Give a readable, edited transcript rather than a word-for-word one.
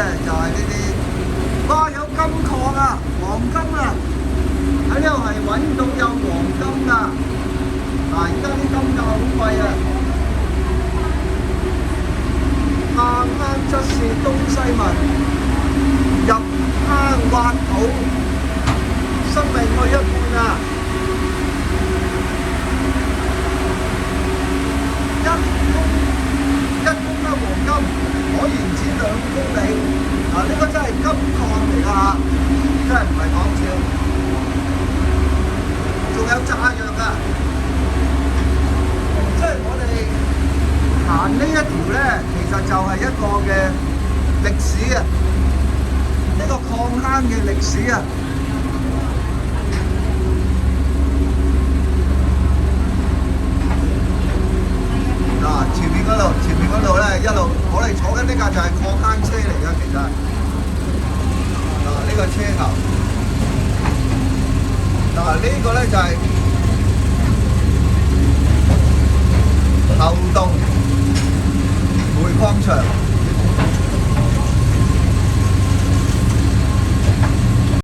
咧就係呢啲，哇有金礦啊，黃金啊，喺呢度係揾到有黃金㗎。嗱，而家啲金價好貴啊，下坑則是東西文，入坑挖土，生命去一半啊！一公斤黃金可延展2公里，嗱呢個真係金礦嚟㗎嚇，真係唔係講笑。仲有炸藥㗎，即係我哋行呢一條咧，其實就係一個嘅歷史啊，一個礦坑嘅歷史啊。前面嗰度咧，一路我哋坐緊呢架就係礦坑車嚟㗎，其實呢個車頭，呢個咧就係後洞煤礦場。